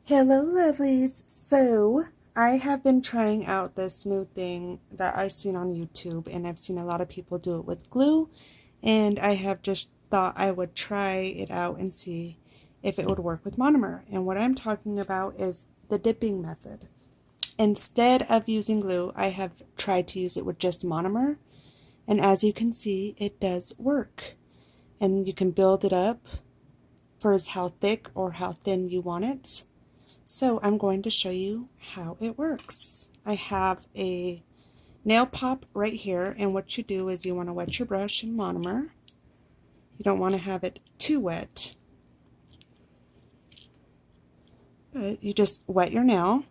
Hello, lovelies. So, I have been trying out this new thing that I've seen on YouTube, and I've seen a lot of people do it with glue, and I have just thought I would try it out and see if it would work with monomer. And what I'm talking about is the dipping method. Instead of using glue, I have tried to use it with just monomer, and as you can see, it does work. And you can build it up for as how thick or how thin you want it. So I'm going to show you how it works. I have a nail pop right here, and what you do is you want to wet your brush in monomer. You don't want to have it too wet, but you just wet your nail.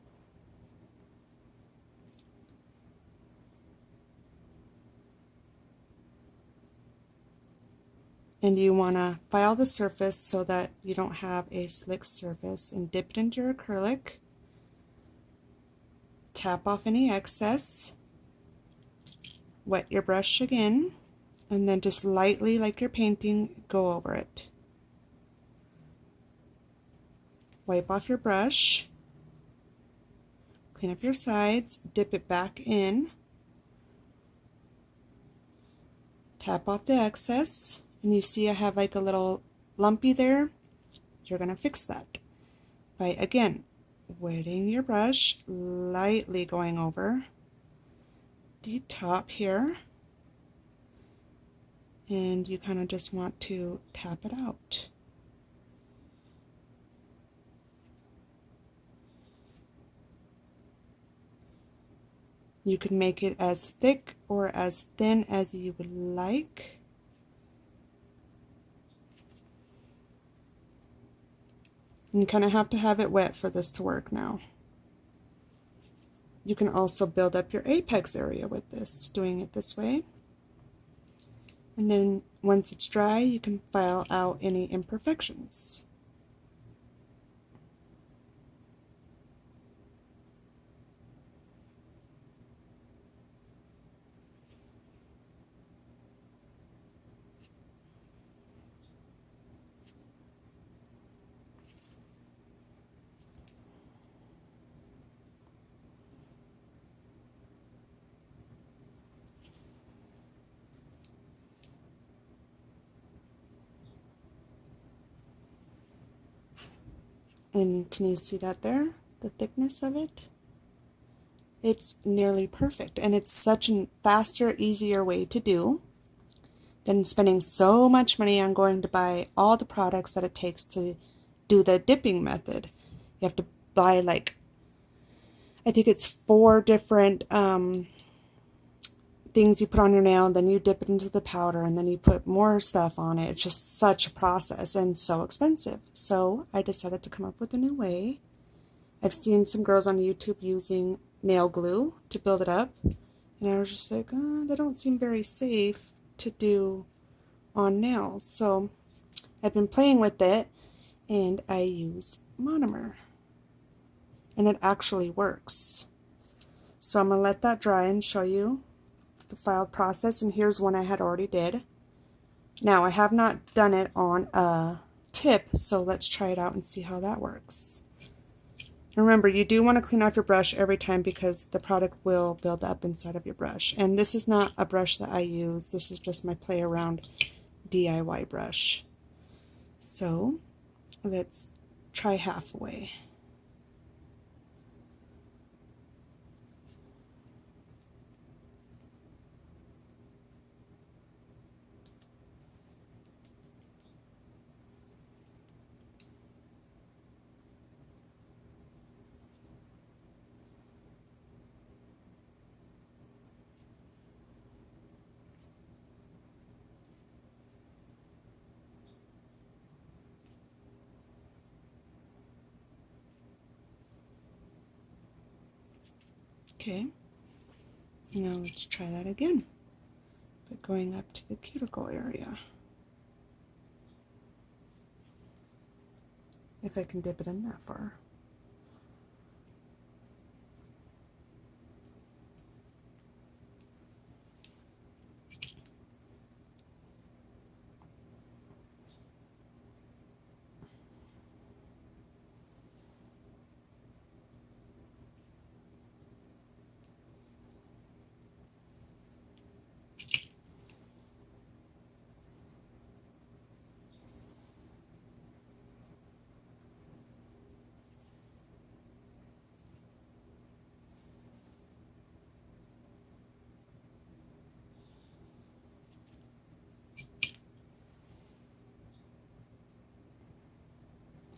And you want to file the surface so that you don't have a slick surface, and dip it into your acrylic. Tap off any excess. Wet your brush again, and then just lightly, like you're painting, go over it. Wipe off your brush. Clean up your sides. Dip it back in. Tap off the excess. And you see I have like a little lumpy there. You're going to fix that by, again, wetting your brush, lightly going over the top here, and you kind of just want to tap it out. You can make it as thick or as thin as you would like. And you kind of have to have it wet for this to work now. You can also build up your apex area with this, doing it this way. And then once it's dry, you can file out any imperfections. And can you see that there? The thickness of it? It's nearly perfect, and it's such a faster, easier way to do than spending so much money on going to buy all the products that it takes to do the dipping method. You have to buy, like, I think it's 4 different things you put on your nail, and then you dip it into the powder, and then you put more stuff on it. It's just such a process and so expensive. So I decided to come up with a new way. I've seen some girls on YouTube using nail glue to build it up, and I was just like, oh, they don't seem very safe to do on nails. So I've been playing with it, and I used monomer, and it actually works. So I'm going to let that dry and show you the filed process, and here's one I had already did. Now I have not done it on a tip, so let's try it out and see how that works. Remember, you do want to clean off your brush every time because the product will build up inside of your brush. And this is not a brush that I use. This is just my play around DIY brush. So let's try halfway. Okay, now let's try that again, but going up to the cuticle area. If I can dip it in that far.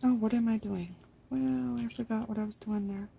Oh, what am I doing? Well, I forgot what I was doing there.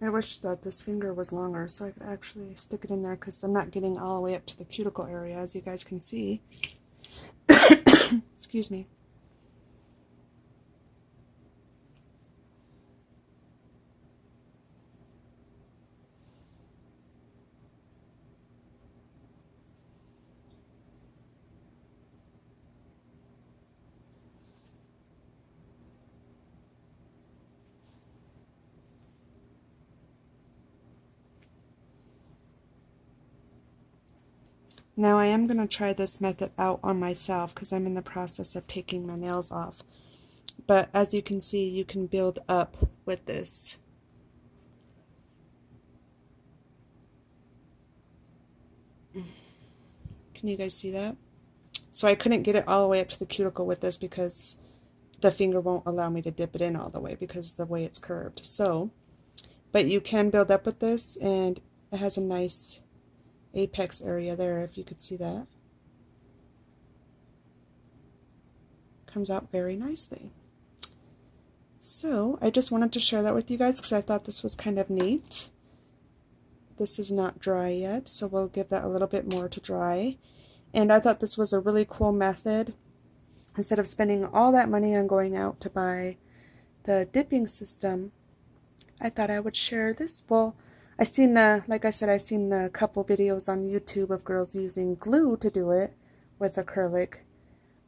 I wish that this finger was longer so I could actually stick it in there, because I'm not getting all the way up to the cuticle area, as you guys can see. Excuse me. Now I am going to try this method out on myself because I'm in the process of taking my nails off. But as you can see, you can build up with this. Can you guys see that? So I couldn't get it all the way up to the cuticle with this because the finger won't allow me to dip it in all the way because of the way it's curved. So, but you can build up with this, and it has a nice apex area there, if you could see that. Comes out very nicely. So I just wanted to share that with you guys because I thought this was kind of neat. This is not dry yet, so we'll give that a little bit more to dry. And I thought this was a really cool method. Instead of spending all that money on going out to buy the dipping system, I thought I would share this. Well, like I said, I've seen a couple videos on YouTube of girls using glue to do it with acrylic.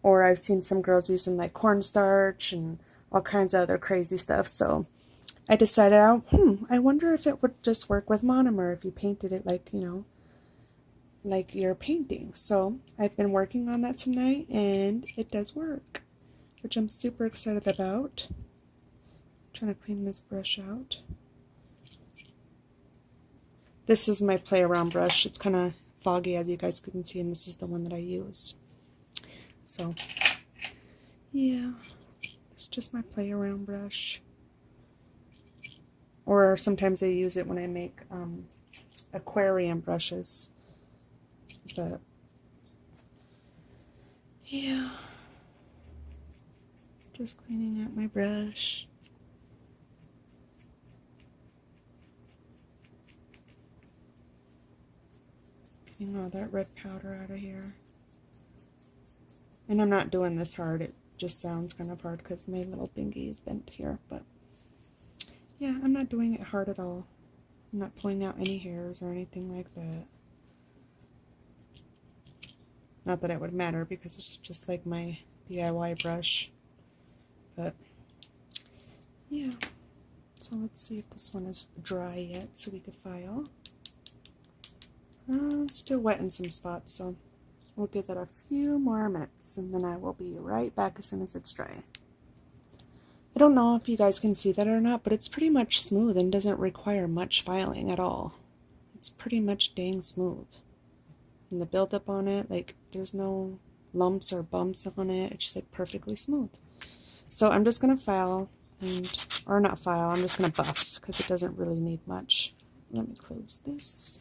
Or I've seen some girls using like cornstarch and all kinds of other crazy stuff. So I decided, I wonder if it would just work with monomer if you painted it like, like you're painting. So I've been working on that tonight, and it does work, which I'm super excited about. I'm trying to clean this brush out. This is my play around brush. It's kind of foggy, as you guys can see, and this is the one that I use. So yeah, it's just my play around brush. Or sometimes I use it when I make aquarium brushes. But yeah, just cleaning out my brush. Getting all that red powder out of here. And I'm not doing this hard, it just sounds kind of hard because my little thingy is bent here. But yeah, I'm not doing it hard at all. I'm not pulling out any hairs or anything like that. Not that it would matter because it's just like my DIY brush. But yeah, so let's see if this one is dry yet so we could file. It's still wet in some spots, so we'll give that a few more minutes, and then I will be right back as soon as it's dry. I don't know if you guys can see that or not, but it's pretty much smooth and doesn't require much filing at all. It's pretty much dang smooth. And the buildup on it, like, there's no lumps or bumps on it. It's just like perfectly smooth. So I'm just going to file, or not file, I'm just going to buff because it doesn't really need much. Let me close this.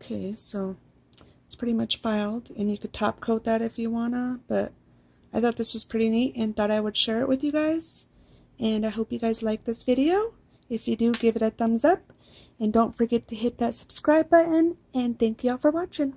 Okay, so it's pretty much filed, and you could top coat that if you wanna, but I thought this was pretty neat and thought I would share it with you guys. And I hope you guys like this video. If you do, give it a thumbs up. And don't forget to hit that subscribe button. And thank you all for watching.